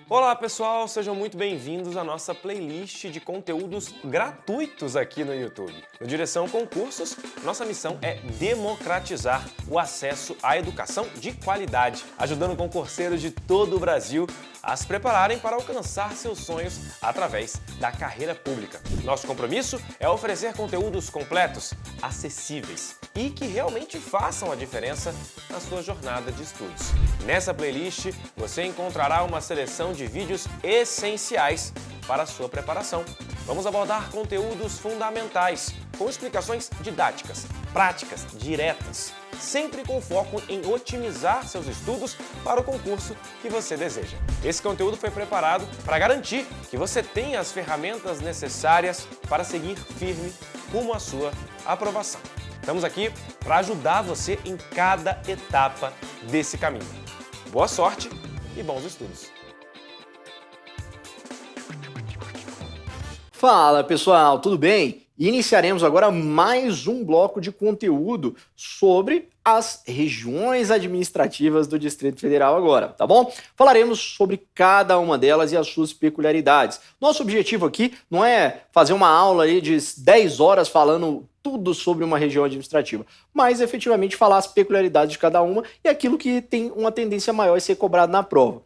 Olá pessoal, sejam muito bem-vindos à nossa playlist de conteúdos gratuitos aqui no YouTube. No Direção Concursos, nossa missão é democratizar o acesso à educação de qualidade, ajudando concurseiros de todo o Brasil a se prepararem para alcançar seus sonhos através da carreira pública. Nosso compromisso é oferecer conteúdos completos, acessíveis e que realmente façam a diferença na sua jornada de estudos. Nessa playlist, você encontrará uma seleção de vídeos essenciais para a sua preparação. Vamos abordar conteúdos fundamentais, com explicações didáticas, práticas, diretas, sempre com foco em otimizar seus estudos para o concurso que você deseja. Esse conteúdo foi preparado para garantir que você tenha as ferramentas necessárias para seguir firme rumo à sua aprovação. Estamos aqui para ajudar você em cada etapa desse caminho. Boa sorte e bons estudos! Fala pessoal, tudo bem? Iniciaremos agora mais um bloco de conteúdo sobre as regiões administrativas do Distrito Federal agora, tá bom? Falaremos sobre cada uma delas e as suas peculiaridades. Nosso objetivo aqui não é fazer uma aula aí de 10 horas falando tudo sobre uma região administrativa, mas efetivamente falar as peculiaridades de cada uma e aquilo que tem uma tendência maior a ser cobrado na prova.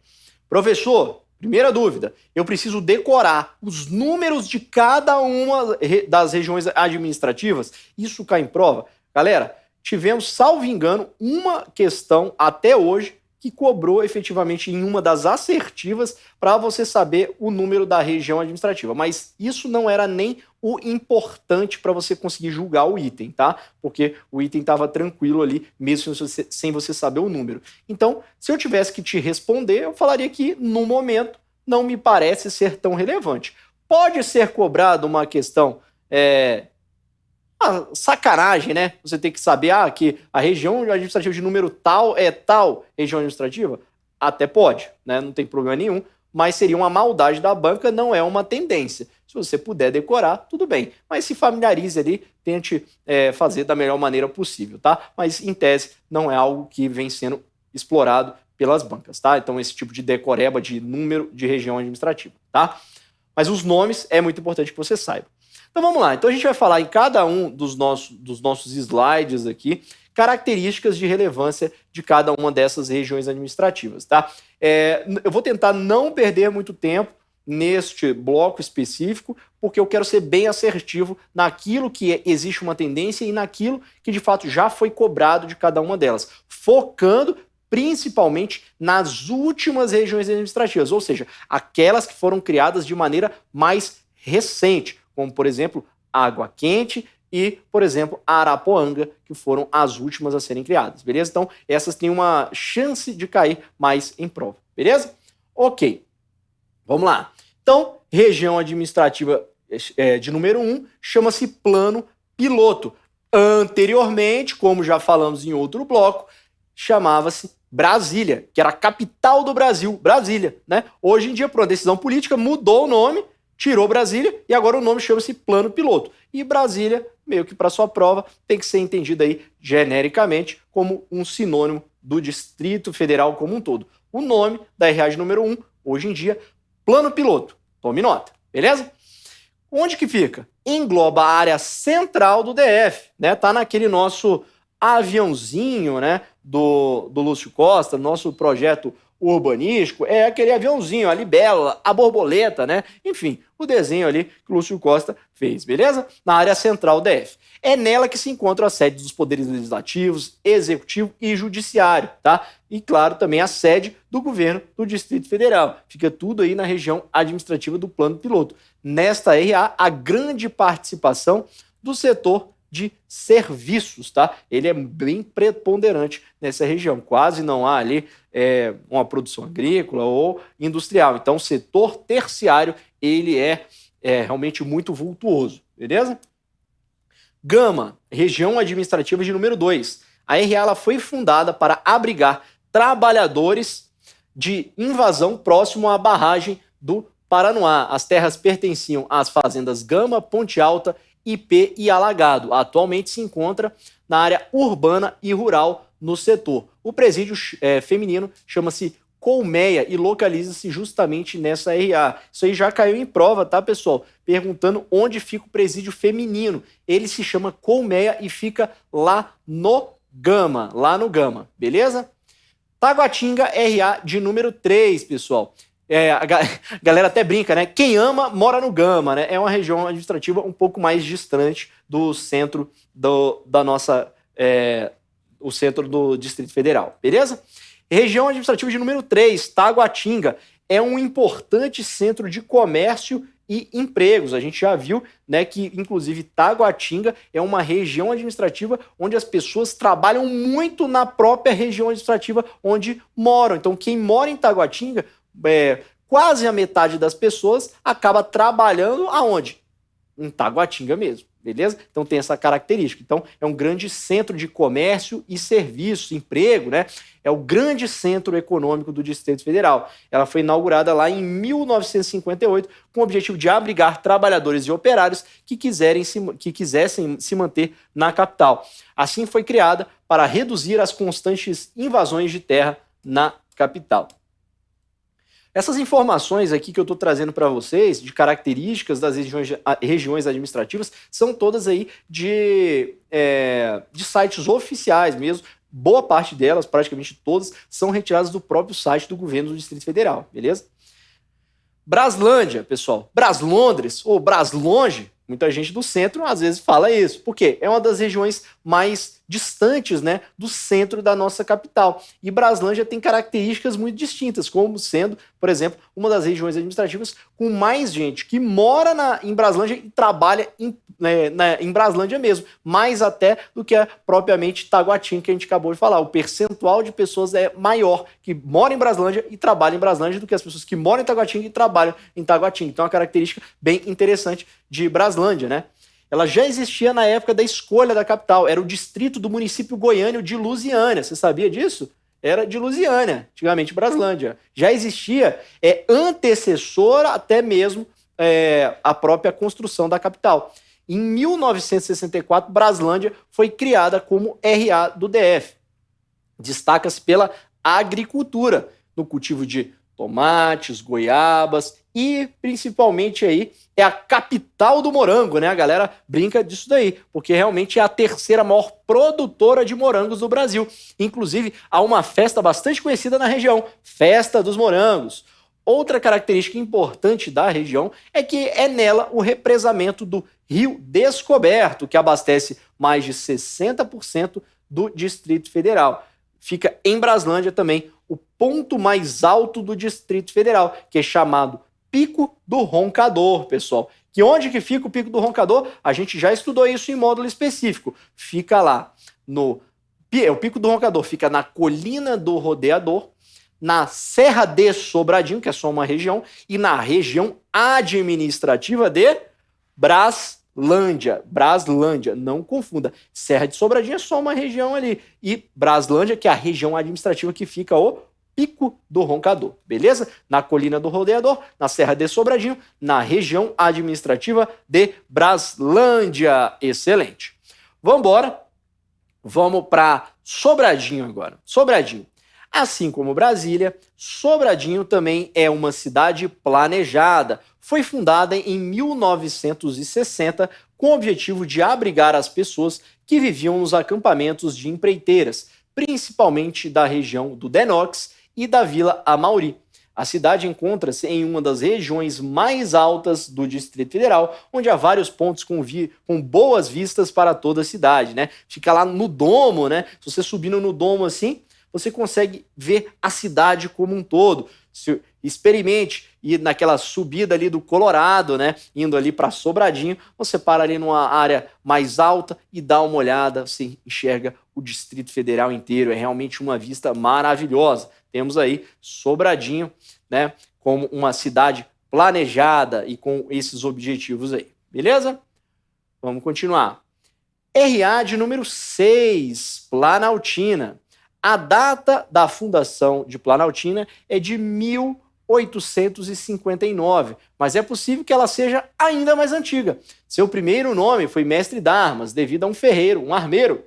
Professor, primeira dúvida, eu preciso decorar os números de cada uma das regiões administrativas? Isso cai em prova? Galera, tivemos, salvo engano, uma questão até hoje que cobrou efetivamente em uma das assertivas para você saber o número da região administrativa. Mas isso não era nem o importante para você conseguir julgar o item, tá? Porque o item estava tranquilo ali, mesmo sem você saber o número. Então, se eu tivesse que te responder, eu falaria que, no momento, não me parece ser tão relevante. Pode ser cobrado uma questão... sacanagem, né? Você tem que saber que a região administrativa de número tal é tal região administrativa? Até pode, né? Não tem problema nenhum, mas seria uma maldade da banca, não é uma tendência. Se você puder decorar, tudo bem. Mas se familiarize ali, tente fazer da melhor maneira possível, tá? Mas, em tese, não é algo que vem sendo explorado pelas bancas, tá? Então, esse tipo de decoreba de número de região administrativa, tá? Mas os nomes é muito importante que você saiba. Então vamos lá, então a gente vai falar em cada um dos nossos slides aqui, características de relevância de cada uma dessas regiões administrativas, tá? Eu vou tentar não perder muito tempo neste bloco específico, porque eu quero ser bem assertivo naquilo que existe uma tendência e naquilo que de fato já foi cobrado de cada uma delas, focando principalmente nas últimas regiões administrativas, ou seja, aquelas que foram criadas de maneira mais recente, como, por exemplo, Água Quente e, por exemplo, Arapuanga, que foram as últimas a serem criadas, beleza? Então, essas têm uma chance de cair mais em prova, beleza? Ok, vamos lá. Então, região administrativa de número 1 chama-se Plano Piloto. Anteriormente, como já falamos em outro bloco, chamava-se Brasília, que era a capital do Brasil, Brasília, né? Hoje em dia, por uma decisão política, mudou o nome, tirou Brasília e agora o nome chama-se Plano Piloto. E Brasília, meio que para sua prova, tem que ser entendida aí genericamente como um sinônimo do Distrito Federal como um todo. O nome da RA de número 1, hoje em dia, Plano Piloto. Tome nota, beleza? Onde que fica? Engloba a área central do DF, né? Tá naquele nosso aviãozinho, né, do Lúcio Costa, nosso projeto urbanístico, é aquele aviãozinho, a libélula, a borboleta, né? Enfim, o desenho ali que o Lúcio Costa fez, beleza? Na área central do DF. É nela que se encontra a sede dos poderes legislativos, executivo e judiciário, tá? E, claro, também a sede do governo do Distrito Federal. Fica tudo aí na região administrativa do Plano Piloto. Nesta RA, a grande participação do setor de serviços, tá? Ele é bem preponderante nessa região. Quase não há ali uma produção agrícola ou industrial. Então, o setor terciário, ele é realmente muito vultuoso, beleza? Gama, região administrativa de número 2. A RA ela foi fundada para abrigar trabalhadores de invasão próximo à barragem do Paranoá. As terras pertenciam às fazendas Gama, Ponte Alta, IP e Alagado. Atualmente se encontra na área urbana e rural no setor. O presídio feminino chama-se colmeia e localiza-se justamente nessa RA. Isso aí já caiu em prova, tá, pessoal? Perguntando onde fica o presídio feminino. Ele se chama colmeia e fica lá no Gama, beleza? Taguatinga, RA de número 3, pessoal. A galera até brinca, né? Quem ama, mora no Gama, né? É uma região administrativa um pouco mais distante do centro o centro do Distrito Federal, beleza? Região administrativa de número 3, Taguatinga, é um importante centro de comércio e empregos. A gente já viu, né, que inclusive Taguatinga é uma região administrativa onde as pessoas trabalham muito na própria região administrativa onde moram. Então, quem mora em Taguatinga, quase a metade das pessoas acaba trabalhando aonde? Em Taguatinga mesmo. Beleza? Então tem essa característica. Então é um grande centro de comércio e serviços, emprego, né? É o grande centro econômico do Distrito Federal. Ela foi inaugurada lá em 1958 com o objetivo de abrigar trabalhadores e operários que quisessem se manter na capital. Assim foi criada para reduzir as constantes invasões de terra na capital. Essas informações aqui que eu estou trazendo para vocês, de características das regiões administrativas, são todas aí de sites oficiais mesmo. Boa parte delas, praticamente todas, são retiradas do próprio site do governo do Distrito Federal, beleza? Braslândia, pessoal. Braslondres ou Braslonge, muita gente do centro às vezes fala isso. Por quê? É uma das regiões mais distantes, né, do centro da nossa capital. E Braslândia tem características muito distintas, como sendo, por exemplo, uma das regiões administrativas com mais gente que mora em Braslândia e trabalha em Braslândia mesmo, mais até do que propriamente Taguatinga, que a gente acabou de falar. O percentual de pessoas é maior que moram em Braslândia e trabalham em Braslândia do que as pessoas que moram em Taguatinga e trabalham em Taguatinga. Então é uma característica bem interessante de Braslândia, né? Ela já existia na época da escolha da capital. Era o distrito do município goiano de Lusiânia. Você sabia disso? Era de Lusiânia, antigamente Braslândia. Já existia, antecessora até mesmo a própria construção da capital. Em 1964, Braslândia foi criada como RA do DF. Destaca-se pela agricultura, no cultivo de tomates, goiabas e principalmente aí é a capital do morango, né? A galera brinca disso daí, porque realmente é a terceira maior produtora de morangos do Brasil. Inclusive, há uma festa bastante conhecida na região, Festa dos Morangos. Outra característica importante da região é que é nela o represamento do Rio Descoberto, que abastece mais de 60% do Distrito Federal. Fica em Braslândia também o ponto mais alto do Distrito Federal, que é chamado Pico do Roncador, pessoal. Que onde que fica o Pico do Roncador? A gente já estudou isso em módulo específico. Fica lá o Pico do Roncador fica na Colina do Rodeador, na Serra de Sobradinho, que é só uma região, e na região administrativa de Braslândia, não confunda. Serra de Sobradinho é só uma região ali. E Braslândia, que é a região administrativa que fica o Pico do Roncador, beleza? Na Colina do Rodeador, na Serra de Sobradinho, na região administrativa de Braslândia. Excelente. Vamos embora. Vamos para Sobradinho agora. Sobradinho. Assim como Brasília, Sobradinho também é uma cidade planejada. Foi fundada em 1960 com o objetivo de abrigar as pessoas que viviam nos acampamentos de empreiteiras, principalmente da região do Denox e da Vila Amauri. A cidade encontra-se em uma das regiões mais altas do Distrito Federal, onde há vários pontos com boas vistas para toda a cidade, né? Fica lá no domo, né? Se você subindo no domo assim, você consegue ver a cidade como um todo. Experimente ir naquela subida ali do Colorado, né? Indo ali para Sobradinho, você para ali numa área mais alta e dá uma olhada, você enxerga o Distrito Federal inteiro. É realmente uma vista maravilhosa. Temos aí Sobradinho, né? Como uma cidade planejada e com esses objetivos aí. Beleza? Vamos continuar. RA de número 6, Planaltina. A data da fundação de Planaltina é de 1859, mas é possível que ela seja ainda mais antiga. Seu primeiro nome foi Mestre d'Armas, devido a um ferreiro, um armeiro.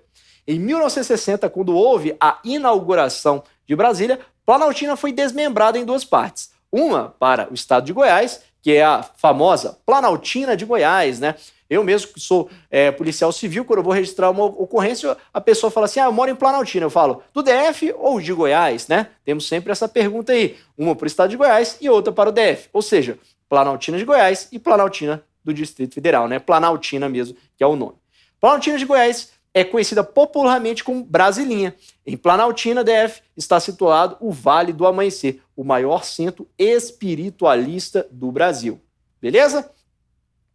Em 1960, quando houve a inauguração de Brasília, Planaltina foi desmembrada em duas partes. Uma para o estado de Goiás, que é a famosa Planaltina de Goiás, né? Eu mesmo que sou policial civil, quando eu vou registrar uma ocorrência, a pessoa fala assim, eu moro em Planaltina. Eu falo, do DF ou de Goiás, né? Temos sempre essa pergunta aí. Uma para o estado de Goiás e outra para o DF. Ou seja, Planaltina de Goiás e Planaltina do Distrito Federal, né? Planaltina mesmo, que é o nome. Planaltina de Goiás é conhecida popularmente como Brasilinha. Em Planaltina, DF, está situado o Vale do Amanhecer, o maior centro espiritualista do Brasil. Beleza?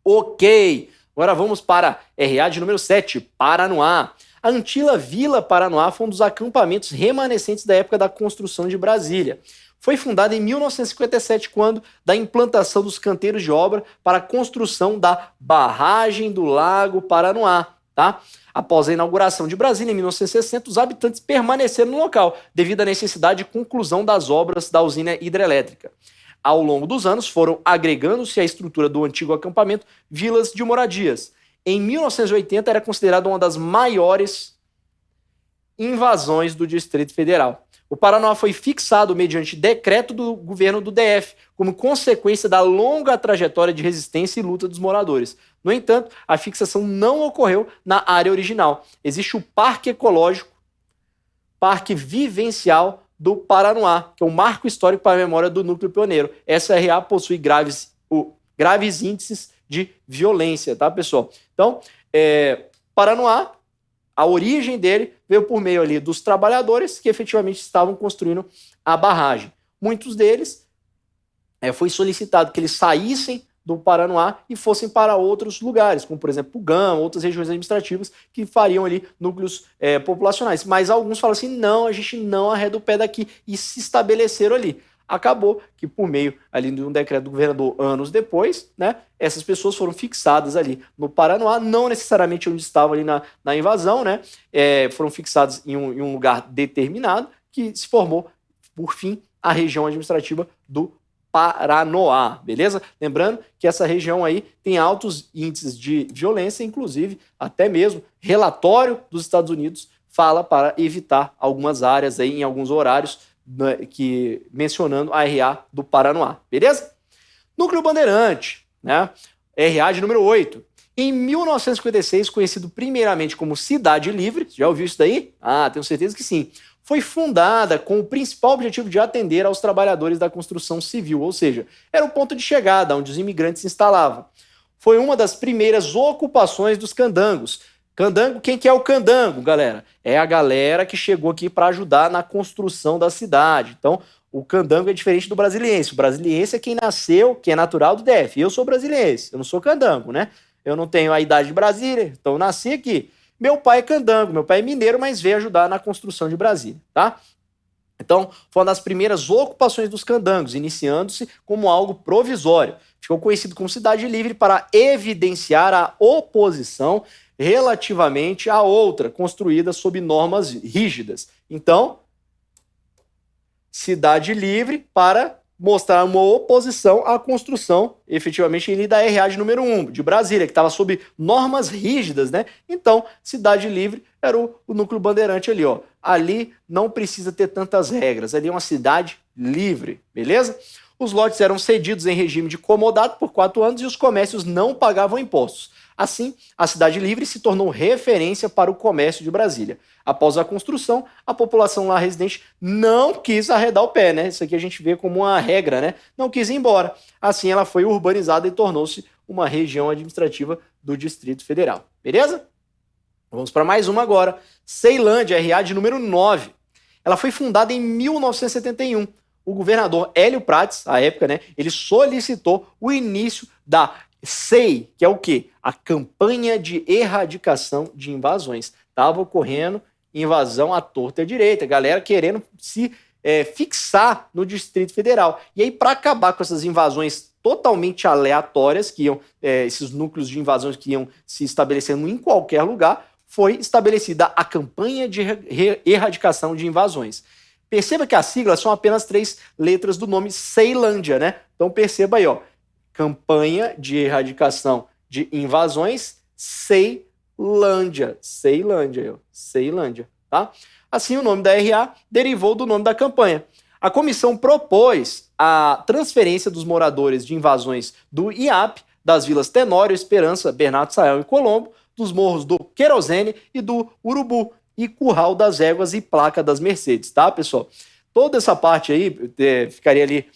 Ok. Agora vamos para RA de número 7, Paranoá. A antiga Vila Paranoá foi um dos acampamentos remanescentes da época da construção de Brasília. Foi fundada em 1957, quando da implantação dos canteiros de obra para a construção da barragem do Lago Paranoá. Tá? Após a inauguração de Brasília em 1960, os habitantes permaneceram no local, devido à necessidade de conclusão das obras da usina hidrelétrica. Ao longo dos anos, foram agregando-se à estrutura do antigo acampamento vilas de moradias. Em 1980, era considerada uma das maiores invasões do Distrito Federal. O Paraná foi fixado mediante decreto do governo do DF, como consequência da longa trajetória de resistência e luta dos moradores. No entanto, a fixação não ocorreu na área original. Existe o Parque Ecológico, Parque Vivencial do Paranoá, que é um marco histórico para a memória do núcleo pioneiro. Essa RA possui graves índices de violência, tá, pessoal? Então, Paranoá, a origem dele veio por meio ali dos trabalhadores que efetivamente estavam construindo a barragem. Muitos deles foi solicitado que eles saíssem do Paranoá e fossem para outros lugares, como por exemplo o Gama, outras regiões administrativas que fariam ali núcleos populacionais. Mas alguns falam assim, não, a gente não arreda o pé daqui, e se estabeleceram ali. Acabou que por meio ali de um decreto do governador anos depois, né, essas pessoas foram fixadas ali no Paranoá, não necessariamente onde estavam ali na invasão, né, foram fixadas em um lugar determinado que se formou, por fim, a região administrativa do Paranoá, beleza? Lembrando que essa região aí tem altos índices de violência, inclusive até mesmo relatório dos Estados Unidos fala para evitar algumas áreas aí em alguns horários, que mencionando a RA do Paranoá, beleza? Núcleo Bandeirante, né? RA de número 8. Em 1956, conhecido primeiramente como Cidade Livre, já ouviu isso daí? Ah, tenho certeza que sim. Foi fundada com o principal objetivo de atender aos trabalhadores da construção civil, ou seja, era o ponto de chegada onde os imigrantes se instalavam. Foi uma das primeiras ocupações dos candangos. Candango, quem que é o candango, galera? É a galera que chegou aqui para ajudar na construção da cidade. Então, o candango é diferente do brasiliense. O brasiliense é quem nasceu, que é natural do DF. Eu sou brasiliense, eu não sou candango, né? Eu não tenho a idade de Brasília, então eu nasci aqui. Meu pai é candango, meu pai é mineiro, mas veio ajudar na construção de Brasília, tá? Então, foi uma das primeiras ocupações dos candangos, iniciando-se como algo provisório. Ficou conhecido como Cidade Livre para evidenciar a oposição relativamente a outra, construída sob normas rígidas. Então, Cidade Livre para mostrar uma oposição à construção, efetivamente, da RA de número 1, de Brasília, que estava sob normas rígidas, né? Então, Cidade Livre era o núcleo bandeirante ali, ó. Ali não precisa ter tantas regras, ali é uma cidade livre, beleza? Os lotes eram cedidos em regime de comodato por 4 anos e os comércios não pagavam impostos. Assim, a Cidade Livre se tornou referência para o comércio de Brasília. Após a construção, a população lá residente não quis arredar o pé, né? Isso aqui a gente vê como uma regra, né? Não quis ir embora. Assim, ela foi urbanizada e tornou-se uma região administrativa do Distrito Federal. Beleza? Vamos para mais uma agora. Ceilândia, RA de número 9. Ela foi fundada em 1971. O governador Hélio Prates, à época, né? Ele solicitou o início da SEI, que é o quê? A campanha de erradicação de invasões. Estava ocorrendo invasão à torta e à direita, galera querendo se fixar no Distrito Federal. E aí, para acabar com essas invasões totalmente aleatórias, que iam, esses núcleos de invasões que iam se estabelecendo em qualquer lugar, foi estabelecida a campanha de erradicação de invasões. Perceba que as siglas são apenas 3 letras do nome Ceilândia, né? Então perceba aí, ó. Campanha de erradicação de invasões, Ceilândia. Ceilândia, tá? Assim, o nome da RA derivou do nome da campanha. A comissão propôs a transferência dos moradores de invasões do IAP, das vilas Tenório, Esperança, Bernardo Sayão e Colombo, dos morros do Querosene e do Urubu, e Curral das Éguas e Placa das Mercedes, tá, pessoal? Toda essa parte aí ficaria ali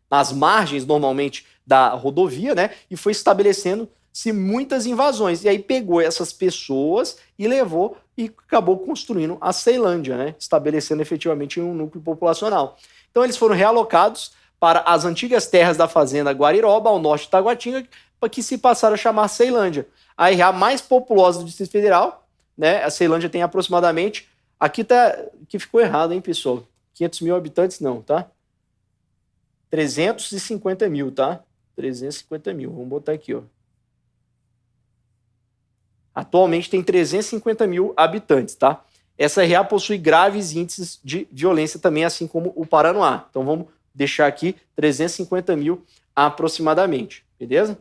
nas margens, normalmente, da rodovia, né? E foi estabelecendo-se muitas invasões. E aí pegou essas pessoas e levou e acabou construindo a Ceilândia, né? Estabelecendo efetivamente um núcleo populacional. Então eles foram realocados para as antigas terras da fazenda Guariroba, ao norte de Taguatinga, para que se passaram a chamar Ceilândia. A RA mais populosa do Distrito Federal, né? A Ceilândia tem aproximadamente, aqui ficou errado, hein, pessoal? 500 mil habitantes não, tá? 350 mil, tá? 350 mil, vamos botar aqui, ó. Atualmente tem 350 mil habitantes, tá? Essa RA possui graves índices de violência também, assim como o Paranoá. Então vamos deixar aqui 350 mil aproximadamente, beleza?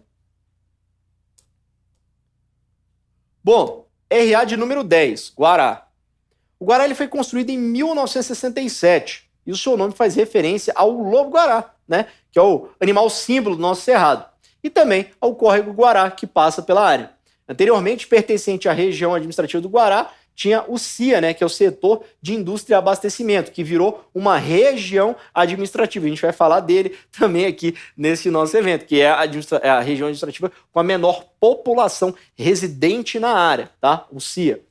Bom, RA de número 10, Guará. O Guará ele foi construído em 1967 e o seu nome faz referência ao lobo-guará, né? Que é o animal símbolo do nosso cerrado. E também ao córrego Guará, que passa pela área. Anteriormente, pertencente à região administrativa do Guará, tinha o CIA, né, que é o setor de indústria e abastecimento, que virou uma região administrativa. A gente vai falar dele também aqui nesse nosso evento, que é a região administrativa com a menor população residente na área, tá? O CIA.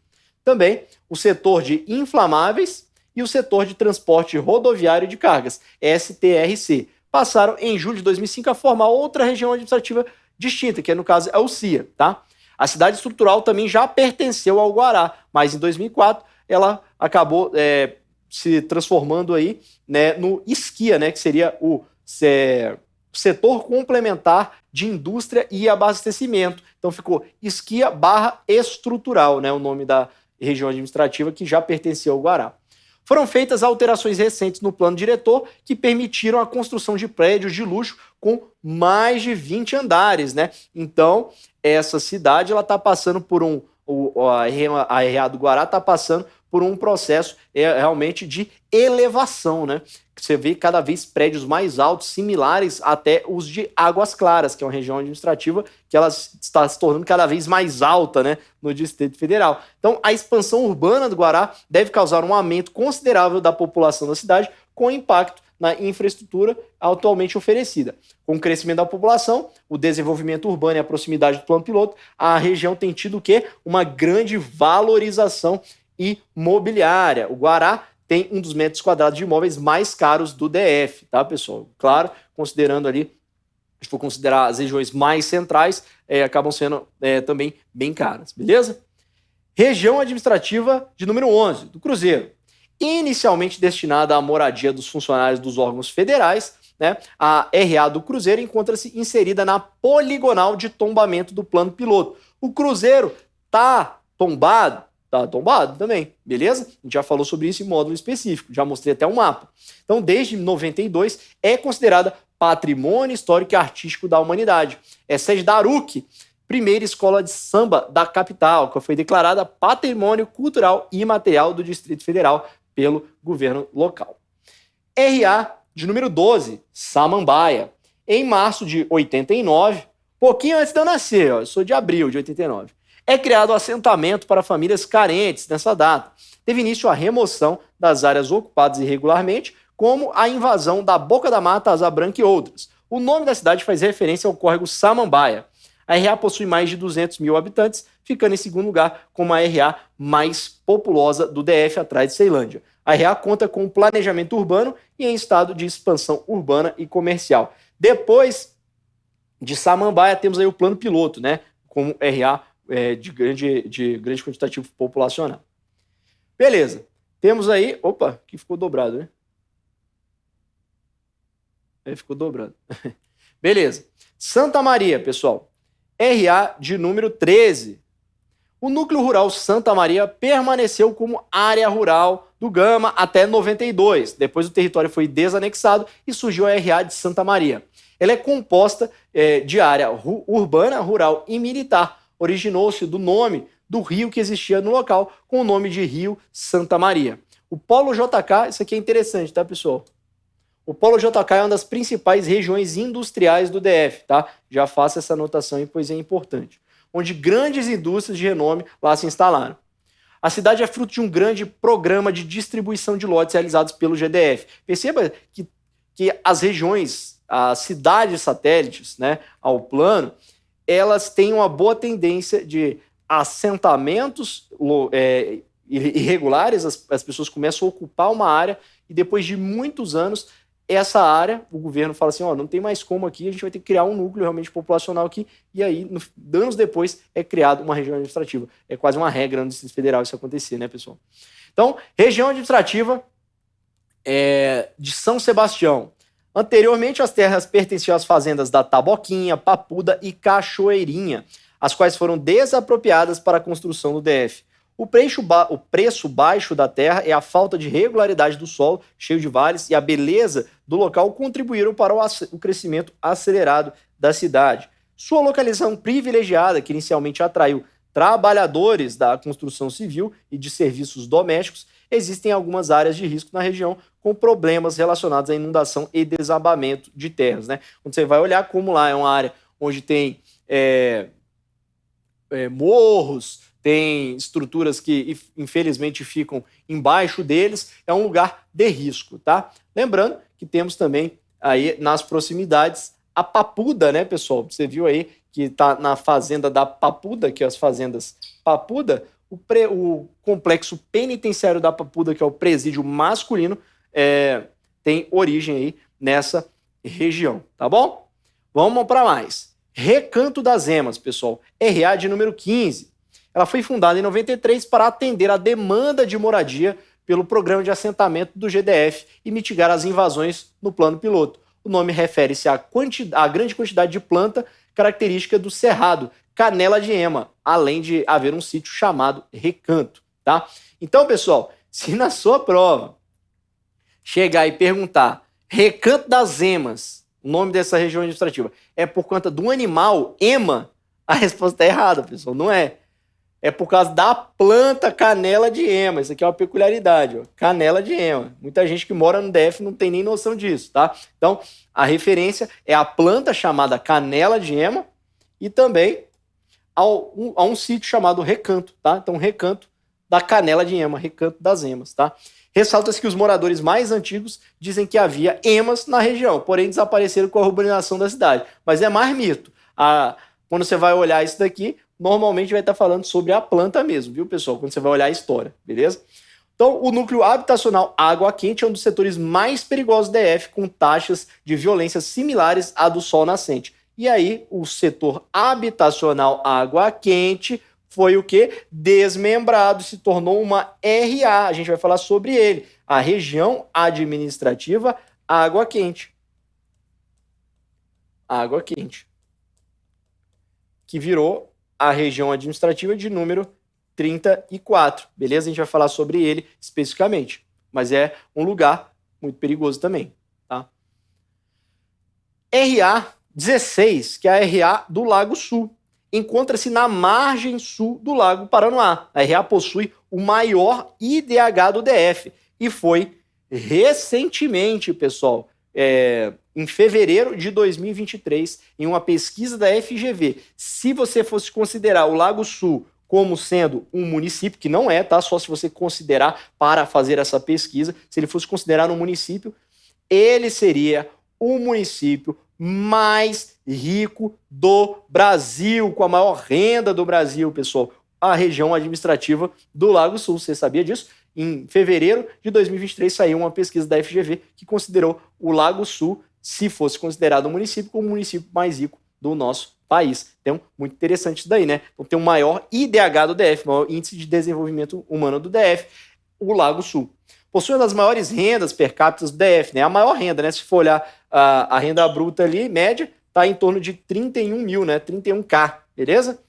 Também o setor de inflamáveis e o setor de transporte rodoviário de cargas, STRC. Passaram em julho de 2005 a formar outra região administrativa distinta, que no caso é o CIA, tá? A cidade estrutural também já pertenceu ao Guará, mas em 2004 ela acabou se transformando aí, né, no SCIA, né, que seria o setor complementar de indústria e abastecimento. Então ficou SCIA/estrutural, né, o nome da região administrativa que já pertencia ao Guará. Foram feitas alterações recentes no plano diretor que permitiram a construção de prédios de luxo com mais de 20 andares, né? Então, essa cidade ela está passando por a RA do Guará está passando por um processo realmente de elevação, né? Você vê cada vez prédios mais altos, similares até os de Águas Claras, que é uma região administrativa que ela está se tornando cada vez mais alta, né, no Distrito Federal. Então, a expansão urbana do Guará deve causar um aumento considerável da população da cidade, com impacto na infraestrutura atualmente oferecida. Com o crescimento da população, o desenvolvimento urbano e a proximidade do plano piloto, a região tem tido o quê? Uma grande valorização imobiliária. O Guará tem um dos metros quadrados de imóveis mais caros do DF, tá, pessoal? Claro, considerando ali, se for considerar as regiões mais centrais, acabam sendo também bem caras, beleza? Região administrativa de número 11, do Cruzeiro. Inicialmente destinada à moradia dos funcionários dos órgãos federais, né, a RA do Cruzeiro encontra-se inserida na poligonal de tombamento do plano piloto. O Cruzeiro tá tombado? Tá tombado também, beleza? A gente já falou sobre isso em módulo específico, já mostrei até um mapa. Então, desde 92, é considerada patrimônio histórico e artístico da humanidade. É sede da ARUC, primeira escola de samba da capital, que foi declarada patrimônio cultural e imaterial do Distrito Federal pelo governo local. RA de número 12, Samambaia. Em março de 89, pouquinho antes de eu nascer, eu sou de abril de 89, é criado o assentamento para famílias carentes nessa data. Teve início a remoção das áreas ocupadas irregularmente, como a invasão da Boca da Mata, Asa Branca e outras. O nome da cidade faz referência ao córrego Samambaia. A RA possui mais de 200 mil habitantes, ficando em segundo lugar como a RA mais populosa do DF, atrás de Ceilândia. A RA conta com planejamento urbano e em estado de expansão urbana e comercial. Depois de Samambaia, temos aí o plano piloto, né, como RA de grande quantitativo populacional. Beleza. Temos aí... Opa, que ficou dobrado, né? Ficou dobrado. Beleza. Santa Maria, pessoal. RA de número 13. O núcleo rural Santa Maria permaneceu como área rural do Gama até 92. Depois o território foi desanexado e surgiu a RA de Santa Maria. Ela é composta de área urbana, rural e militar. Originou-se do nome do rio que existia no local, com o nome de Rio Santa Maria. O Polo JK, isso aqui é interessante, tá, pessoal? O Polo JK é uma das principais regiões industriais do DF, tá? Já faço essa anotação aí, pois é importante. Onde grandes indústrias de renome lá se instalaram. A cidade é fruto de um grande programa de distribuição de lotes realizados pelo GDF. Perceba que as regiões, as cidades satélites, né, ao plano, elas têm uma boa tendência de assentamentos irregulares, as pessoas começam a ocupar uma área e depois de muitos anos, essa área, o governo fala assim, não tem mais como aqui, a gente vai ter que criar um núcleo realmente populacional aqui, e aí, anos depois, é criada uma região administrativa. É quase uma regra no Distrito Federal isso acontecer, né, pessoal? Então, região administrativa de São Sebastião. Anteriormente, as terras pertenciam às fazendas da Taboquinha, Papuda e Cachoeirinha, as quais foram desapropriadas para a construção do DF. O preço baixo da terra e a falta de regularidade do solo, cheio de vales, e a beleza do local contribuíram para o crescimento acelerado da cidade. Sua localização privilegiada, que inicialmente atraiu trabalhadores da construção civil e de serviços domésticos, existem algumas áreas de risco na região com problemas relacionados à inundação e desabamento de terras, né? Quando você vai olhar como lá é uma área onde tem morros, tem estruturas que, infelizmente, ficam embaixo deles, é um lugar de risco, tá? Lembrando que temos também aí nas proximidades a Papuda, né, pessoal? Você viu aí que tá na fazenda da Papuda, que é as fazendas Papuda, o complexo penitenciário da Papuda, que é o presídio masculino, tem origem aí nessa região, tá bom? Vamos para mais. Recanto das Emas, pessoal, RA de número 15. Ela foi fundada em 93 para atender a demanda de moradia pelo programa de assentamento do GDF e mitigar as invasões no plano piloto. O nome refere-se à grande quantidade de planta característica do cerrado, Canela de Ema, além de haver um sítio chamado Recanto, tá? Então, pessoal, se na sua prova chegar e perguntar Recanto das Emas, o nome dessa região administrativa, é por conta do animal ema, a resposta é errada, pessoal, não é. É por causa da planta canela de ema. Isso aqui é uma peculiaridade, ó. Canela de ema. Muita gente que mora no DF não tem nem noção disso, tá? Então, a referência é a planta chamada canela de ema e também a um sítio chamado Recanto, tá? Então, Recanto da Canela de Ema, Recanto das Emas, tá? Ressalta-se que os moradores mais antigos dizem que havia emas na região, porém desapareceram com a urbanização da cidade. Mas é mais mito. Quando você vai olhar isso daqui, normalmente vai estar falando sobre a planta mesmo, viu, pessoal? Quando você vai olhar a história, beleza? Então, o núcleo habitacional Água Quente é um dos setores mais perigosos do DF, com taxas de violência similares à do Sol Nascente. E aí, o setor habitacional Água Quente foi o quê? Desmembrado, se tornou uma RA. A gente vai falar sobre ele. A região administrativa Água Quente. Água Quente. Que virou a região administrativa de número 34, beleza? A gente vai falar sobre ele especificamente, mas é um lugar muito perigoso também, tá? RA 16, que é a RA do Lago Sul, encontra-se na margem sul do Lago Paranoá. A RA possui o maior IDH do DF e foi recentemente, pessoal, em fevereiro de 2023, em uma pesquisa da FGV, se você fosse considerar o Lago Sul como sendo um município, que não é, tá? Só se você considerar para fazer essa pesquisa, se ele fosse considerado um município, ele seria o município mais rico do Brasil, com a maior renda do Brasil, pessoal. A região administrativa do Lago Sul. Você sabia disso? Em fevereiro de 2023 saiu uma pesquisa da FGV que considerou o Lago Sul, se fosse considerado um município, como o município mais rico do nosso país. Então, muito interessante isso daí, né? Então, tem o maior IDH do DF, o maior Índice de Desenvolvimento Humano do DF, o Lago Sul. Possui uma das maiores rendas per capita do DF, né? A maior renda, né? Se for olhar a renda bruta ali, média, está em torno de 31 mil, né? 31K, beleza?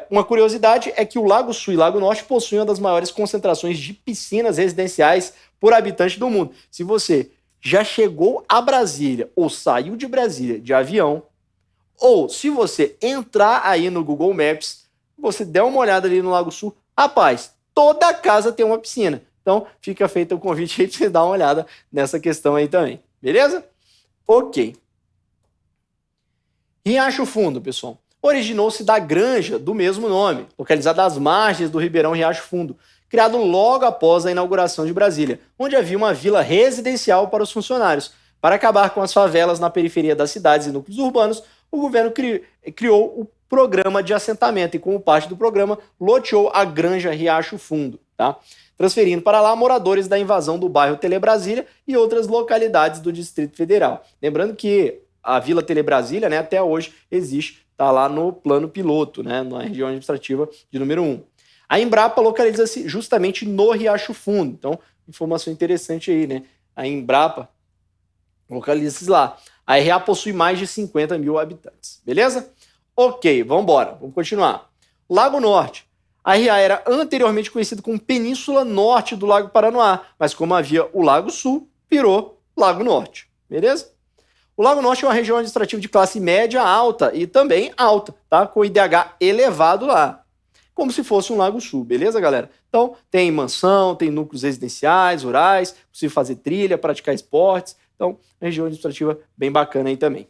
Uma curiosidade é que o Lago Sul e Lago Norte possuem uma das maiores concentrações de piscinas residenciais por habitante do mundo. Se você já chegou a Brasília ou saiu de Brasília de avião, ou se você entrar aí no Google Maps, você der uma olhada ali no Lago Sul, rapaz, toda casa tem uma piscina. Então, fica feito o convite aí para você dar uma olhada nessa questão aí também. Beleza? Ok. Riacho Fundo, pessoal. Originou-se da granja do mesmo nome, localizada às margens do Ribeirão Riacho Fundo, criado logo após a inauguração de Brasília, onde havia uma vila residencial para os funcionários. Para acabar com as favelas na periferia das cidades e núcleos urbanos, o governo criou o programa de assentamento e, como parte do programa, loteou a granja Riacho Fundo, tá? Transferindo para lá moradores da invasão do bairro Telebrasília e outras localidades do Distrito Federal. Lembrando que a Vila Telebrasília, né, até hoje existe, está lá no plano piloto, né, na região administrativa de número 1. A Embrapa localiza-se justamente no Riacho Fundo. Então, informação interessante aí, né? A Embrapa localiza-se lá. A RA possui mais de 50 mil habitantes. Beleza? Ok, vamos embora. Vamos continuar. Lago Norte. A RA era anteriormente conhecida como Península Norte do Lago Paranoá, mas como havia o Lago Sul, virou Lago Norte. Beleza? O Lago Norte é uma região administrativa de classe média alta e também alta, tá? Com IDH elevado lá. Como se fosse um Lago Sul, beleza, galera? Então, tem mansão, tem núcleos residenciais, rurais, possível fazer trilha, praticar esportes. Então, região administrativa bem bacana aí também.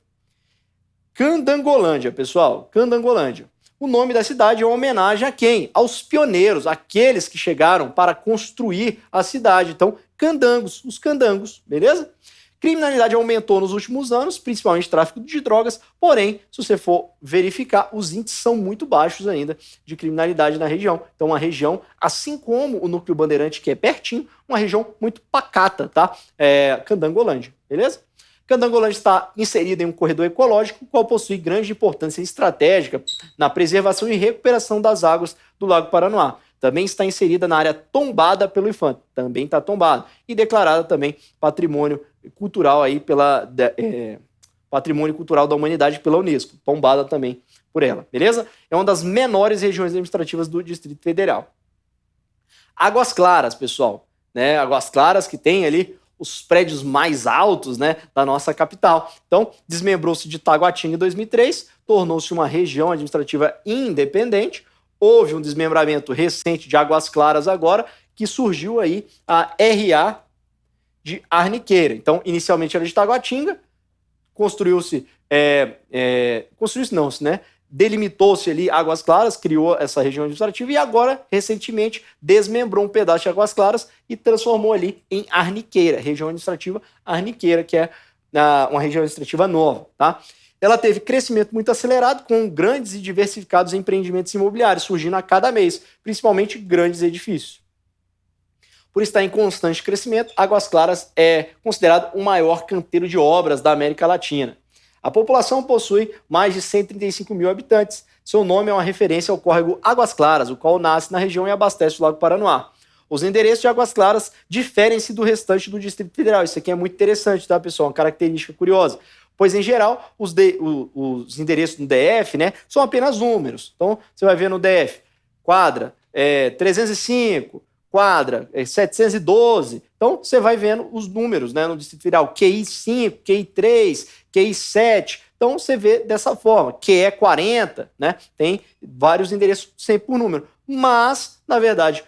Candangolândia, pessoal. Candangolândia. O nome da cidade é uma homenagem a quem? Aos pioneiros, aqueles que chegaram para construir a cidade. Então, candangos, os candangos, beleza? Criminalidade aumentou nos últimos anos, principalmente tráfico de drogas, porém, se você for verificar, os índices são muito baixos ainda de criminalidade na região. Então, uma região, assim como o Núcleo Bandeirante, que é pertinho, uma região muito pacata, tá? Candangolândia, beleza? Candangolândia está inserida em um corredor ecológico, o qual possui grande importância estratégica na preservação e recuperação das águas do Lago Paranoá. Também está inserida na área tombada pelo IPHAN, também está tombada, e declarada também patrimônio cultural aí patrimônio cultural da humanidade pela Unesco, tombada também por ela, beleza? É uma das menores regiões administrativas do Distrito Federal. Águas Claras, pessoal, né? Águas Claras que tem ali os prédios mais altos, né, da nossa capital. Então, desmembrou-se de Taguatinga em 2003, tornou-se uma região administrativa independente. Houve um desmembramento recente de Águas Claras agora, que surgiu aí a RA de Arniqueira. Então, inicialmente era de Taguatinga, delimitou-se ali Águas Claras, criou essa região administrativa e agora, recentemente, desmembrou um pedaço de Águas Claras e transformou ali em Arniqueira, região administrativa Arniqueira, que é uma região administrativa nova, tá? Ela teve crescimento muito acelerado, com grandes e diversificados empreendimentos imobiliários surgindo a cada mês, principalmente grandes edifícios. Por estar em constante crescimento, Águas Claras é considerado o maior canteiro de obras da América Latina. A população possui mais de 135 mil habitantes. Seu nome é uma referência ao córrego Águas Claras, o qual nasce na região e abastece o Lago Paranoá. Os endereços de Águas Claras diferem-se do restante do Distrito Federal. Isso aqui é muito interessante, tá, pessoal? Uma característica curiosa. Pois, em geral, os endereços no DF, né, são apenas números. Então, você vai ver no DF, quadra 305, quadra 712. Então, você vai vendo os números, né, no Distrito Federal. QI 5, QI 3, QI 7. Então, você vê dessa forma. QE 40, né, tem vários endereços sempre por número. Mas, na verdade,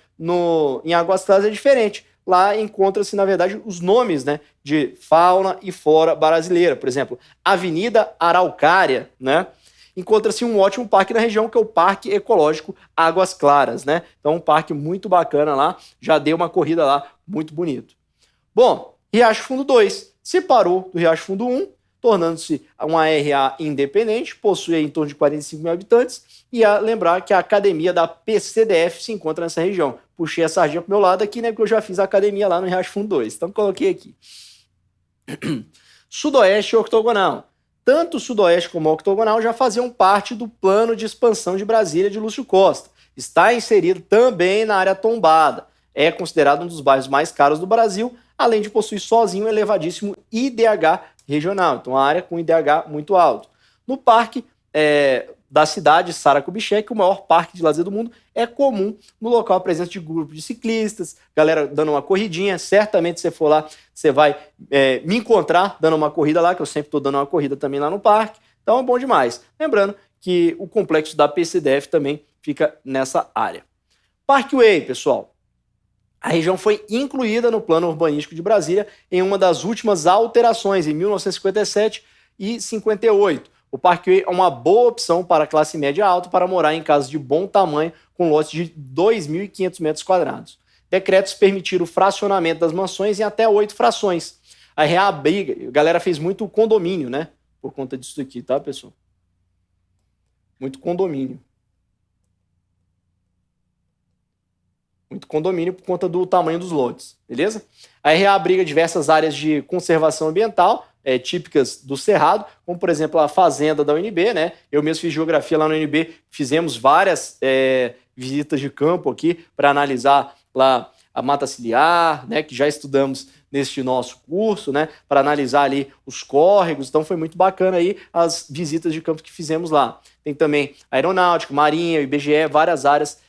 em Águas Claras é diferente. Lá encontra-se, na verdade, os nomes, né, de fauna e flora brasileira. Por exemplo, Avenida Araucária, né? Encontra-se um ótimo parque na região, que é o Parque Ecológico Águas Claras, né? Então, um parque muito bacana lá. Já dei uma corrida lá, muito bonito. Bom, Riacho Fundo 2 separou do Riacho Fundo 1, tornando-se uma RA independente, possui em torno de 45 mil habitantes, e lembrar que a academia da PCDF se encontra nessa região. Puxei a sardinha pro meu lado aqui, né, porque eu já fiz a academia lá no Riacho Fundo 2, então coloquei aqui. Sudoeste Octogonal. Tanto o Sudoeste como o Octogonal já faziam parte do plano de expansão de Brasília de Lúcio Costa. Está inserido também na área tombada. É considerado um dos bairros mais caros do Brasil, além de possuir sozinho um elevadíssimo IDH regional. Então, uma área com IDH muito alto. No parque da cidade, Sara Kubitschek, o maior parque de lazer do mundo, é comum no local a presença de grupos de ciclistas, galera dando uma corridinha. Certamente, se você for lá, você vai me encontrar dando uma corrida lá, que eu sempre estou dando uma corrida também lá no parque. Então, é bom demais. Lembrando que o complexo da PCDF também fica nessa área. Parkway, pessoal. A região foi incluída no Plano Urbanístico de Brasília em uma das últimas alterações, em 1957 e 58. O Parkway é uma boa opção para a classe média alta para morar em casas de bom tamanho, com lotes de 2.500 metros quadrados. Decretos permitiram o fracionamento das mansões em até 8 frações. A reabriga, a galera fez muito condomínio, né? Por conta disso aqui, tá, pessoal? Muito condomínio. Muito condomínio por conta do tamanho dos lotes, beleza? A RA abriga diversas áreas de conservação ambiental, típicas do Cerrado, como, por exemplo, a fazenda da UNB, né? Eu mesmo fiz geografia lá no UNB, fizemos várias visitas de campo aqui para analisar lá a mata ciliar, né? Que já estudamos neste nosso curso, né? Para analisar ali os córregos, então foi muito bacana aí as visitas de campo que fizemos lá. Tem também aeronáutica, marinha, IBGE, várias áreas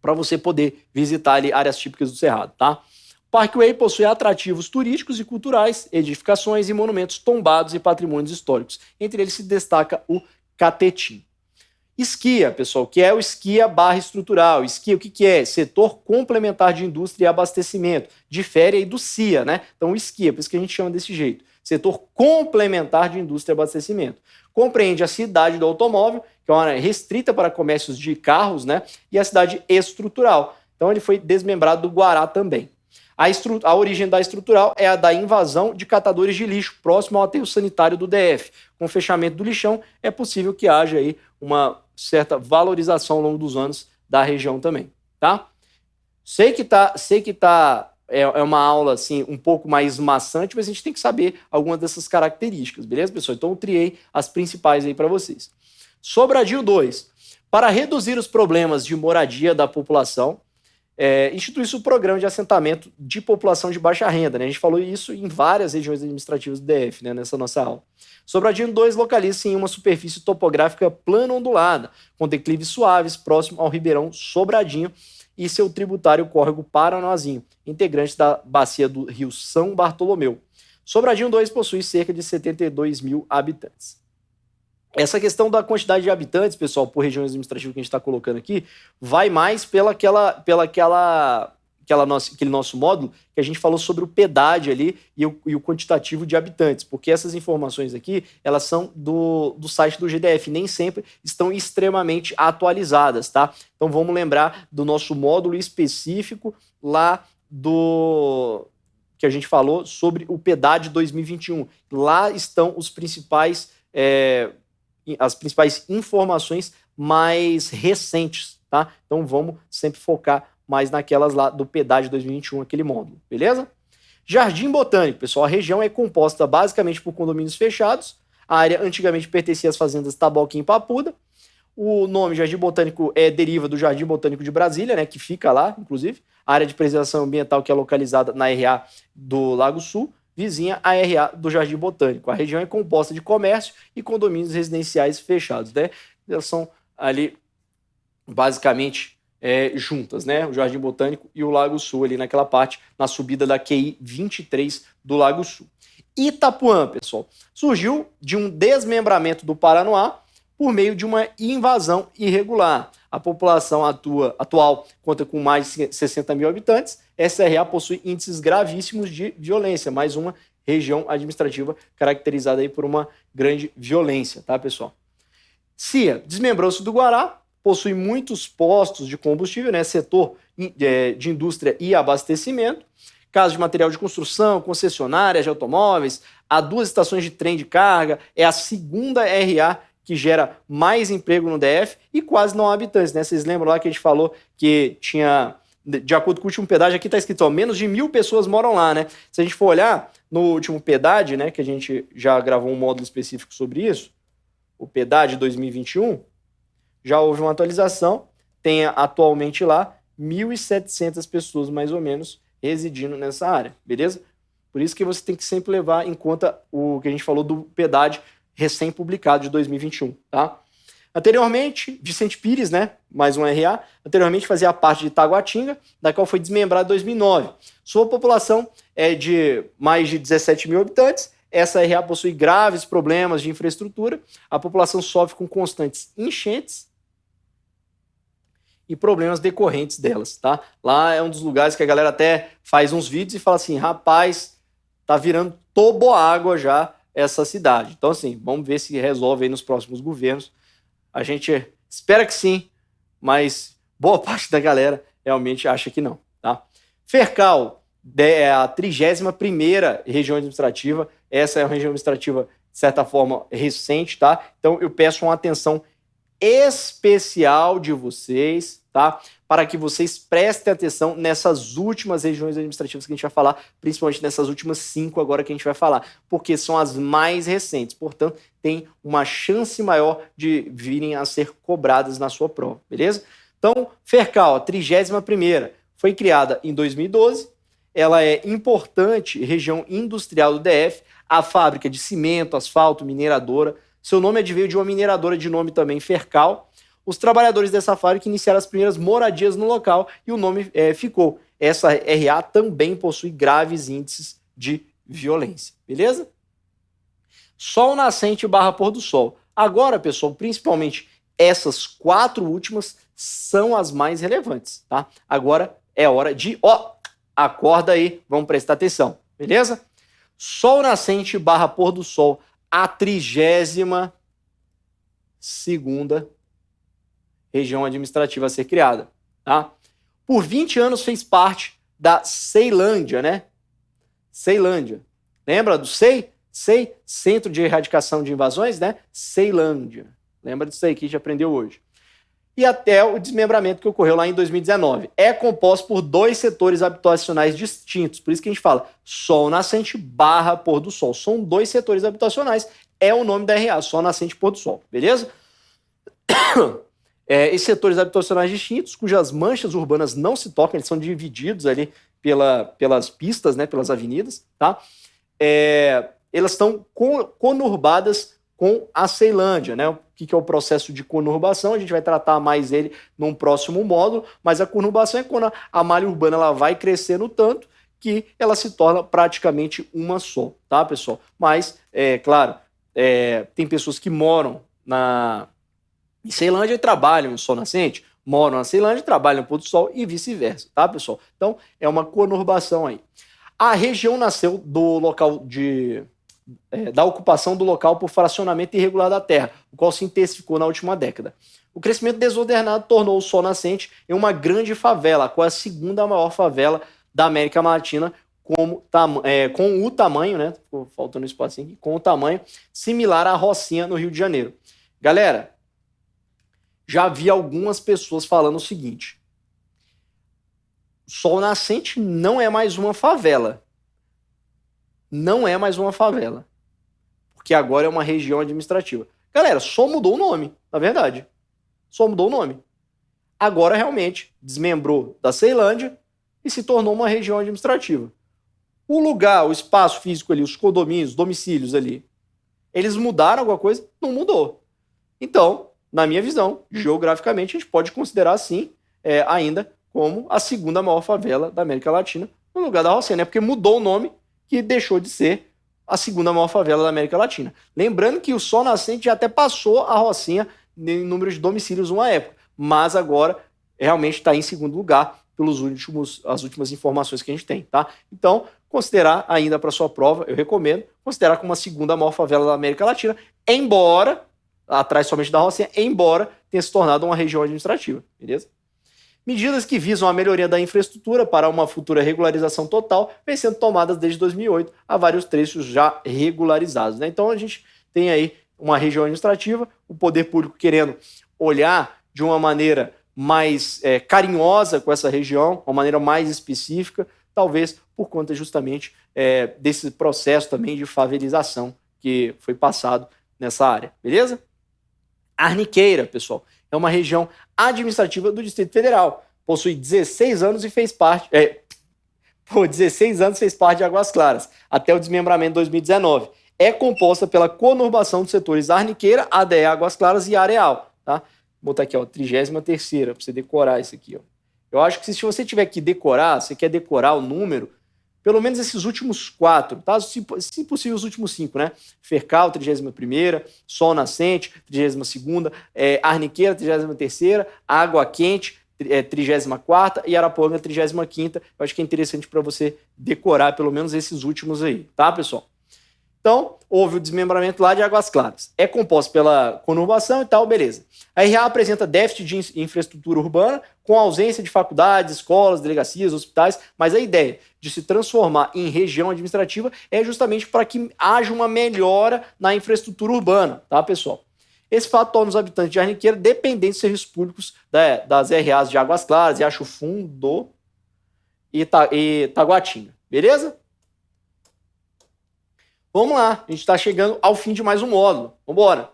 para você poder visitar ali áreas típicas do Cerrado, tá? O Parkway possui atrativos turísticos e culturais, edificações e monumentos tombados e patrimônios históricos. Entre eles se destaca o Catetim. Esquia, pessoal, que é o esquia barra estrutural. Esquia, o que é? Setor complementar de indústria e abastecimento. Difere aí do CIA, né? Então, o esquia, por isso que a gente chama desse jeito. Setor complementar de indústria e abastecimento. Compreende a cidade do automóvel, que é uma área restrita para comércios de carros, né? E a cidade estrutural. Então, ele foi desmembrado do Guará também. A origem da estrutural é a da invasão de catadores de lixo próximo ao aterro sanitário do DF. Com o fechamento do lixão, é possível que haja aí uma certa valorização ao longo dos anos da região também, tá? Sei que é uma aula assim um pouco mais maçante, mas a gente tem que saber algumas dessas características, beleza, pessoal? Então eu triei as principais aí para vocês. Sobradinho 2. Para reduzir os problemas de moradia da população, institui-se o programa de assentamento de população de baixa renda, né? A gente falou isso em várias regiões administrativas do DF, né, nessa nossa aula. Sobradinho 2 localiza-se em uma superfície topográfica plana ondulada, com declives suaves, próximo ao Ribeirão Sobradinho e seu tributário córrego Paranoazinho, integrante da bacia do Rio São Bartolomeu. Sobradinho 2 possui cerca de 72 mil habitantes. Essa questão da quantidade de habitantes, pessoal, por regiões administrativas que a gente está colocando aqui, vai mais aquele nosso módulo que a gente falou sobre o PEDAD ali e o quantitativo de habitantes, porque essas informações aqui, elas são do site do GDF, nem sempre estão extremamente atualizadas, tá? Então vamos lembrar do nosso módulo específico lá do que a gente falou sobre o PEDAD 2021. Lá estão as principais informações mais recentes, tá? Então vamos sempre focar mais naquelas lá do PEDAD 2021, aquele módulo, beleza? Jardim Botânico, pessoal, a região é composta basicamente por condomínios fechados. A área antigamente pertencia às fazendas Taboquim e Papuda. O nome Jardim Botânico deriva do Jardim Botânico de Brasília, né, que fica lá, inclusive. A área de preservação ambiental que é localizada na RA do Lago Sul, vizinha à RA do Jardim Botânico. A região é composta de comércio e condomínios residenciais fechados, né? Elas são ali basicamente juntas, né? O Jardim Botânico e o Lago Sul, ali naquela parte, na subida da QI 23 do Lago Sul. Itapuã, pessoal, surgiu de um desmembramento do Paranoá por meio de uma invasão irregular. A população atual conta com mais de 60 mil habitantes. Essa RA possui índices gravíssimos de violência, mais uma região administrativa caracterizada aí por uma grande violência, tá, pessoal? CIA desmembrou-se do Guará, possui muitos postos de combustível, né, setor de indústria e abastecimento, casas de material de construção, concessionárias de automóveis, há 2 estações de trem de carga, é a segunda RA que gera mais emprego no DF e quase não há habitantes, né? Vocês lembram lá que a gente falou que tinha, de acordo com o último PEDAD, aqui está escrito, ó, menos de 1.000 pessoas moram lá, né? Se a gente for olhar no último PEDAD, né, que a gente já gravou um módulo específico sobre isso, o PEDAD 2021, já houve uma atualização, tem atualmente lá 1.700 pessoas, mais ou menos, residindo nessa área, beleza? Por isso que você tem que sempre levar em conta o que a gente falou do PEDAD recém-publicado de 2021, tá? Anteriormente, Vicente Pires, né, mais um RA, anteriormente fazia parte de Taguatinga, da qual foi desmembrado em 2009. Sua população é de mais de 17 mil habitantes. Essa RA possui graves problemas de infraestrutura. A população sofre com constantes enchentes e problemas decorrentes delas, tá? Lá é um dos lugares que a galera até faz uns vídeos e fala assim, rapaz, tá virando toboágua já essa cidade. Então, assim, vamos ver se resolve aí nos próximos governos. A gente espera que sim, mas boa parte da galera realmente acha que não, tá? Fercal é a 31ª região administrativa. Essa é uma região administrativa, de certa forma, recente, tá? Então, eu peço uma atenção especial de vocês, tá? Para que vocês prestem atenção nessas últimas regiões administrativas que a gente vai falar, principalmente nessas últimas 5 agora que a gente vai falar, porque são as mais recentes, portanto, tem uma chance maior de virem a ser cobradas na sua prova, beleza? Então, Fercal, a 31ª, foi criada em 2012, ela é importante região industrial do DF, a fábrica de cimento, asfalto, mineradora. Seu nome adveio de uma mineradora de nome também Fercal. Os trabalhadores dessa fábrica iniciaram as primeiras moradias no local e o nome ficou. Essa RA também possui graves índices de violência, beleza? Sol nascente barra pôr do sol. Agora, pessoal, principalmente essas 4 últimas são as mais relevantes, tá? Agora é hora de... acorda aí, vamos prestar atenção, beleza? Sol nascente barra pôr do sol, a 32ª região administrativa a ser criada, tá? Por 20 anos fez parte da Ceilândia, né? Ceilândia. Lembra do CEI? CEI, Centro de Erradicação de Invasões, né? Ceilândia. Lembra disso aí que a gente aprendeu hoje. E até o desmembramento que ocorreu lá em 2019. É composto por 2 setores habitacionais distintos. Por isso que a gente fala sol nascente barra pôr do sol. São 2 setores habitacionais. É o nome da RA, sol nascente pôr do sol. Beleza? Esses setores habitacionais distintos, cujas manchas urbanas não se tocam, eles são divididos ali pelas pistas, né, pelas avenidas, tá? Elas estão conurbadas com a Ceilândia, né? O que é o processo de conurbação? A gente vai tratar mais ele num próximo módulo, mas a conurbação é quando a malha urbana ela vai crescendo tanto que ela se torna praticamente uma só, tá, pessoal? Mas, claro, tem pessoas que moram em Ceilândia e trabalham em sol nascente, moram na Ceilândia e trabalham no pôr do sol e vice-versa, tá, pessoal? Então, é uma conurbação aí. A região nasceu do local da ocupação do local por fracionamento irregular da terra, o qual se intensificou na última década. O crescimento desordenado tornou o sol nascente em uma grande favela, a qual é a 2ª maior favela da América Latina, com o tamanho, né? Ficou faltando espaço aqui, com o tamanho similar à Rocinha, no Rio de Janeiro. Galera, já vi algumas pessoas falando o seguinte: Sol Nascente não é mais uma favela. Não é mais uma favela. Porque agora é uma região administrativa. Galera, só mudou o nome, na verdade. Só mudou o nome. Agora, realmente, desmembrou da Ceilândia e se tornou uma região administrativa. O lugar, o espaço físico ali, os condomínios, os domicílios ali, eles mudaram alguma coisa? Não mudou. Então, na minha visão, geograficamente, a gente pode considerar, assim, ainda como a 2ª maior favela da América Latina, no lugar da Rocinha, né? Porque mudou o nome, que deixou de ser a 2ª maior favela da América Latina. Lembrando que o Sol Nascente já até passou a Rocinha em número de domicílios uma época, mas agora realmente está em 2º lugar pelas últimas informações que a gente tem, tá? Então, considerar ainda para sua prova, eu recomendo, considerar como a 2ª maior favela da América Latina, embora, atrás somente da Rocinha, embora tenha se tornado uma região administrativa, beleza? Medidas que visam a melhoria da infraestrutura para uma futura regularização total vêm sendo tomadas desde 2008 a vários trechos já regularizados, né? Então a gente tem aí uma região administrativa, o poder público querendo olhar de uma maneira mais carinhosa com essa região, uma maneira mais específica, talvez por conta justamente desse processo também de favelização que foi passado nessa área, beleza? Arniqueira, pessoal, é uma região administrativa do Distrito Federal. Possui 16 anos e fez parte... 16 anos fez parte de Águas Claras, até o desmembramento de 2019. É composta pela conurbação dos setores Arniqueira, ADE Águas Claras e Areal, tá? Vou botar aqui, ó, 33ª, para você decorar isso aqui, ó. Eu acho que se você tiver que decorar, você quer decorar o número, pelo menos esses últimos 4, tá? Se possível, os últimos 5, né? Fercal, 31ª, Sol Nascente, 32ª, Arniqueira, 33ª, Água Quente, 34ª e Araponga 35ª. Eu acho que é interessante para você decorar pelo menos esses últimos aí, tá, pessoal? Então, houve o desmembramento lá de Águas Claras. É composto pela conurbação e tal, beleza. A RA apresenta déficit de infraestrutura urbana, com ausência de faculdades, escolas, delegacias, hospitais, mas a ideia de se transformar em região administrativa é justamente para que haja uma melhora na infraestrutura urbana, tá, pessoal? Esse fato torna os habitantes de Arniqueira dependentes de serviços públicos das RAs de Águas Claras, Riacho Fundo e Taguatinga, beleza? Vamos lá, a gente está chegando ao fim de mais um módulo. Vamos embora.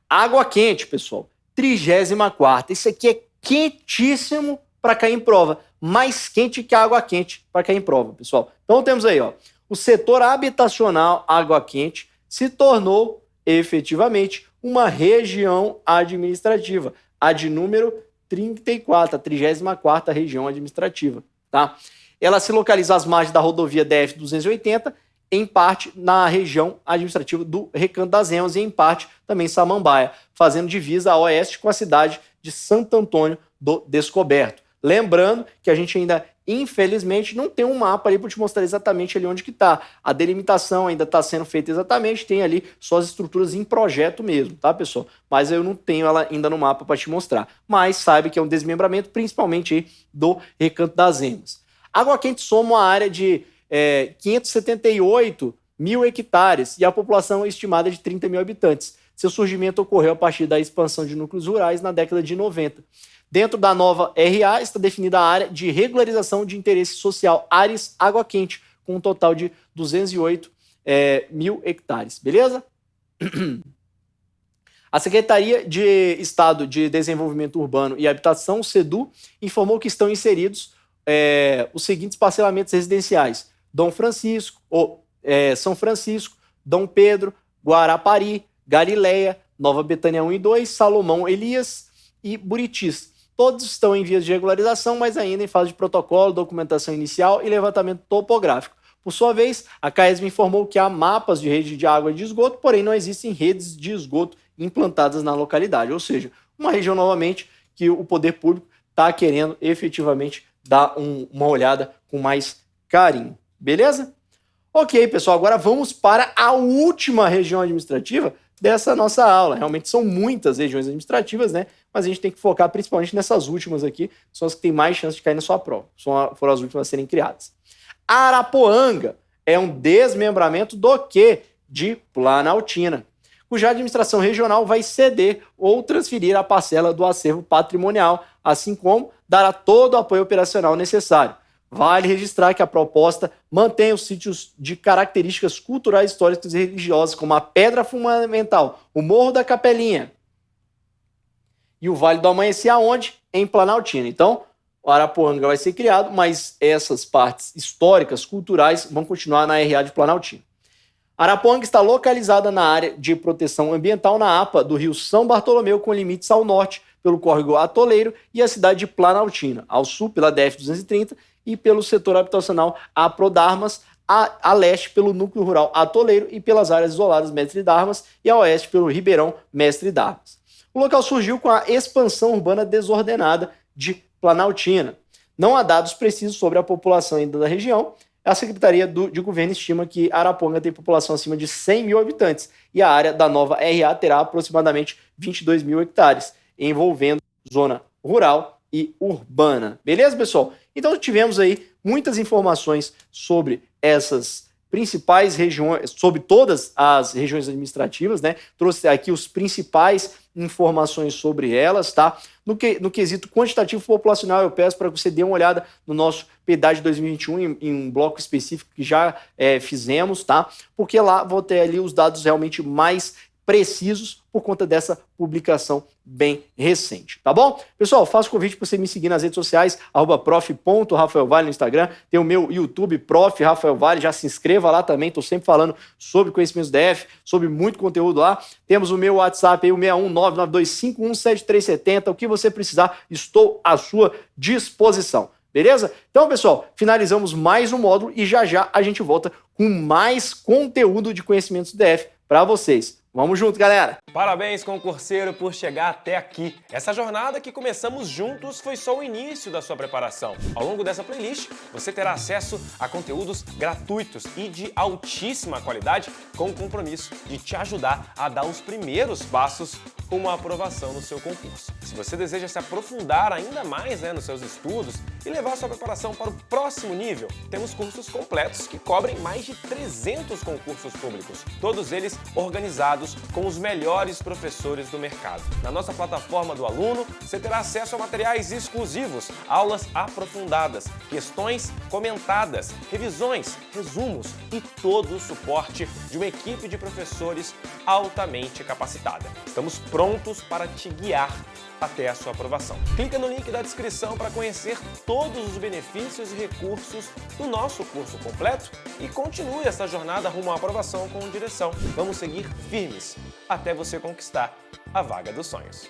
Água quente, pessoal. 34ª. Isso aqui é quentíssimo para cair em prova. Mais quente que a água quente para cair em prova, pessoal. Então temos aí, ó, o setor habitacional água quente se tornou efetivamente uma região administrativa. A de número 34, a 34ª região administrativa, tá? Ela se localiza às margens da rodovia DF-280, em parte na região administrativa do Recanto das Emas e em parte também Samambaia, fazendo divisa a oeste com a cidade de Santo Antônio do Descoberto. Lembrando que a gente ainda, infelizmente, não tem um mapa ali para te mostrar exatamente ali onde que está. A delimitação ainda está sendo feita exatamente, tem ali só as estruturas em projeto mesmo, tá, pessoal? Mas eu não tenho ela ainda no mapa para te mostrar. Mas sabe que é um desmembramento, principalmente aí do Recanto das Emas. Água Quente soma uma área de 578 mil hectares e a população é estimada de 30 mil habitantes. Seu surgimento ocorreu a partir da expansão de núcleos rurais na década de 90. Dentro da nova RA está definida a área de regularização de interesse social Ares Água Quente, com um total de 208 mil hectares. Beleza? A Secretaria de Estado de Desenvolvimento Urbano e Habitação, SEDU, informou que estão inseridos os seguintes parcelamentos residenciais: São Francisco, Dom Pedro, Guarapari, Galileia, Nova Betânia 1 e 2, Salomão Elias e Buritis. Todos estão em vias de regularização, mas ainda em fase de protocolo, documentação inicial e levantamento topográfico. Por sua vez, a CAESB informou que há mapas de rede de água e de esgoto, porém não existem redes de esgoto implantadas na localidade. Ou seja, uma região novamente que o poder público está querendo efetivamente dar uma olhada com mais carinho. Beleza? Ok, pessoal, agora vamos para a última região administrativa dessa nossa aula. Realmente são muitas regiões administrativas, né? Mas a gente tem que focar principalmente nessas últimas aqui, são as que têm mais chance de cair na sua prova. Foram as últimas a serem criadas. Arapoanga é um desmembramento do quê? De Planaltina, cuja administração regional vai ceder ou transferir a parcela do acervo patrimonial, assim como dará todo o apoio operacional necessário. Vale registrar que a proposta mantém os sítios de características culturais, históricas e religiosas, como a Pedra Fundamental, o Morro da Capelinha e o Vale do Amanhecer, aonde? Em Planaltina. Então, o Arapoanga vai ser criado, mas essas partes históricas, culturais, vão continuar na RA de Planaltina. Araponga está localizada na área de proteção ambiental na APA do rio São Bartolomeu, com limites ao norte pelo córrego Atoleiro e a cidade de Planaltina, ao sul pela DF-230 e pelo setor habitacional Aprodarmas, a leste pelo núcleo rural Atoleiro e pelas áreas isoladas Mestre Darmas e a oeste pelo Ribeirão Mestre Darmas. O local surgiu com a expansão urbana desordenada de Planaltina. Não há dados precisos sobre a população ainda da região. A Secretaria de Governo estima que Araponga tem população acima de 100 mil habitantes e a área da nova RA terá aproximadamente 22 mil hectares, envolvendo zona rural e urbana. Beleza, pessoal? Então tivemos aí muitas informações sobre essas principais regiões, sobre todas as regiões administrativas, né? Trouxe aqui os principais informações sobre elas, tá? No quesito quantitativo populacional, eu peço para que você dê uma olhada no nosso PEDAD 2021 em um bloco específico que já fizemos, tá? Porque lá vou ter ali os dados realmente mais precisos por conta dessa publicação bem recente, tá bom? Pessoal, faço o convite para você me seguir nas redes sociais, @prof.rafaelvale no Instagram, tem o meu YouTube, Prof. Rafael Vale, já se inscreva lá também, estou sempre falando sobre conhecimentos DF, sobre muito conteúdo lá. Temos o meu WhatsApp aí, o 61992517370, o que você precisar, estou à sua disposição. Beleza? Então, pessoal, finalizamos mais um módulo e já já a gente volta com mais conteúdo de conhecimentos DF para vocês. Vamos junto, galera! Parabéns, concurseiro, por chegar até aqui. Essa jornada que começamos juntos foi só o início da sua preparação. Ao longo dessa playlist, você terá acesso a conteúdos gratuitos e de altíssima qualidade, com o compromisso de te ajudar a dar os primeiros passos rumo à aprovação no seu concurso. Se você deseja se aprofundar ainda mais nos seus estudos e levar sua preparação para o próximo nível, temos cursos completos que cobrem mais de 300 concursos públicos, todos eles organizados com os melhores professores do mercado. Na nossa plataforma do aluno, você terá acesso a materiais exclusivos, aulas aprofundadas, questões comentadas, revisões, resumos e todo o suporte de uma equipe de professores altamente capacitada. Estamos prontos para te guiar até a sua aprovação. Clica no link da descrição para conhecer todos os benefícios e recursos do nosso curso completo e continue essa jornada rumo à aprovação com direção. Vamos seguir firmes até você conquistar a vaga dos sonhos.